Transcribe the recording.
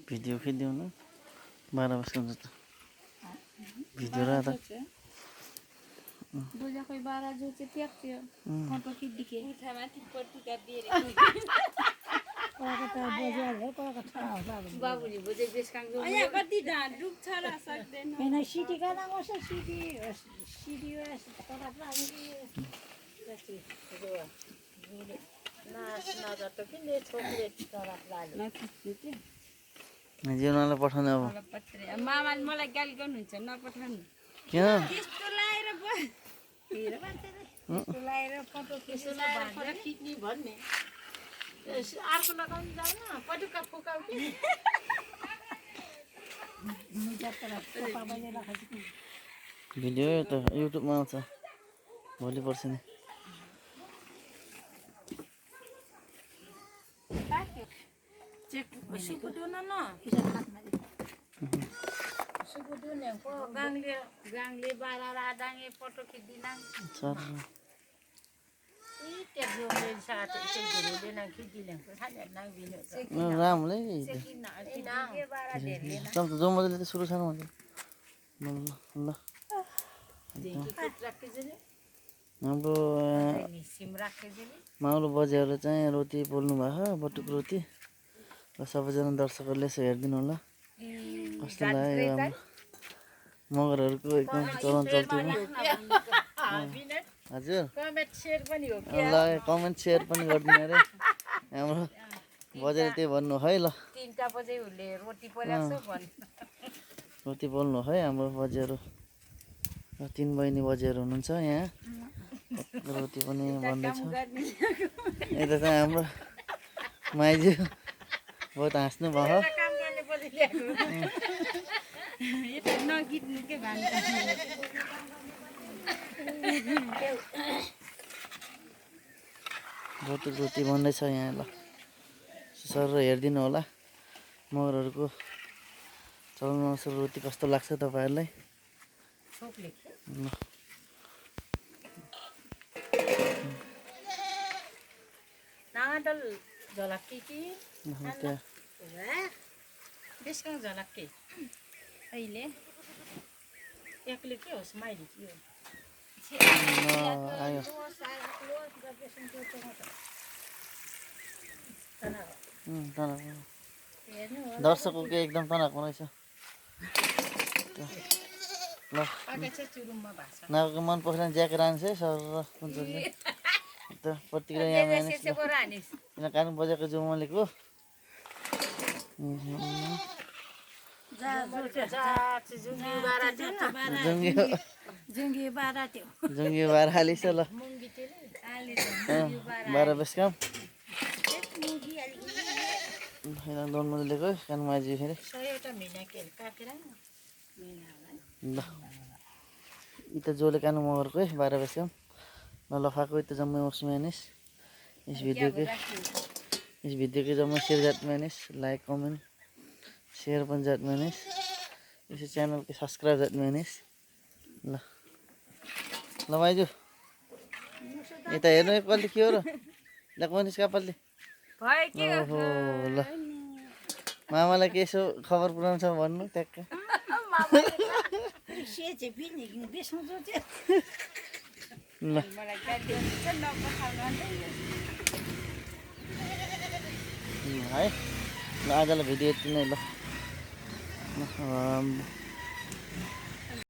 video खिच्दिउँ न 12 वर्षको हुन्छ त भिडियो र त बोजा कोही 12 जो चाहिँ ट्याक्थ्यो फोटो खिच्दिके उठामाथि पट्टिका दिएर कलकत्ता बजार हो कलकत्ता बाबुले बोजै बेसकाङ जो यहाँ कति डुब्छ र सक्दैन हैन सिटी का नाम छ सिटी सिटी तलप लागि जति नास नगर त किन छोकले तलप लागि नखिच्नु के जीवनलाई पठाउने अब मामाले मलाई गाली गर्नुहुन्छ नपठाउनु किन त्यस्तो लाएर हेर मान्छेले लाएर फोटो खिच्ने भन्ने अर्को लगाउनु जाउन पटुका फुकाउ कि भिडियो त युट्युबमा आउँछ भोलि पर्सि नै सुकुदुन न सुकुदुन को गाङले 12 राडाङे फोटो खिच्दिन सर रामले जो मजाले त सुरु छैन भन्छ ल हाम्रो माउलो बजेहरूले चाहिँ रोटी पोल्नु भएको बटुक रोटी र सबैजना दर्शकहरूले यसो हेरिदिनु होला कस्तो लाग्यो मगरहरूको एकदम चलन चल्ती हजुर कमेन्ट शेयर पनि हो ल कमेन्ट सेयर पनि गरिदिनु अरे हाम्रो बजेर त्यही भन्नु है ल 3टा बजे उले रोटी पोल्छ भन् रोटी पोल्नु है हाम्रो बजेहरू 3 बहिनी बजेहरू हुनुहुन्छ यहाँ रोटी पनि बन्दैछ यता चाहिँ हाम्रो माइजू बहुत हाँस्नु भयो काम गर्ने बजे ल्याएको यो नगिट्नु के भन्छ रोटी बन्दैछ यहाँ ल सर हेरिदिनु होला मगरहरूको चल्नु रोटी कस्तो लाग्छ तपाईँहरूलाई नागडल झलक्की कि बेसकाङ झलक्की अहिले एक्लै के होस् माइली के हो आयो दर्शकको के एकदम तनाएको रहेछ ल नागको मन पसेन ज्याकेट आन्छ है सर हुन्छ त प्रतिक्रिया यहाँ म्यानेज किन कानु बजेको जुमलेको जुङ्गी 12 त्यो जुङ्गी 12 हालिस ल 12 बेसकाम हैन दोन मजलेको कानु माजी फेरि 100 मिना के काटेर ल इता जोले कानु मगरको 12 बेसकाम ल लफाको इता जम्मै वर्ष म्यानेज इस भिडियो के जम्मै शेयर जात म्यानेज लाइक कमेन्ट शेयर पनि जात म्यानेज इस च्यानल के सब्सक्राइब जात म्यानेज ल ल माइजू यता हेर्नु एकपल्ट के हो र ल मनिस कपालले ओहो ल मामालाई के यसो खबर पुऱ्याउँछ भन्नु ट्याक्क ल है ल आजलाई भिडियो यति नै ल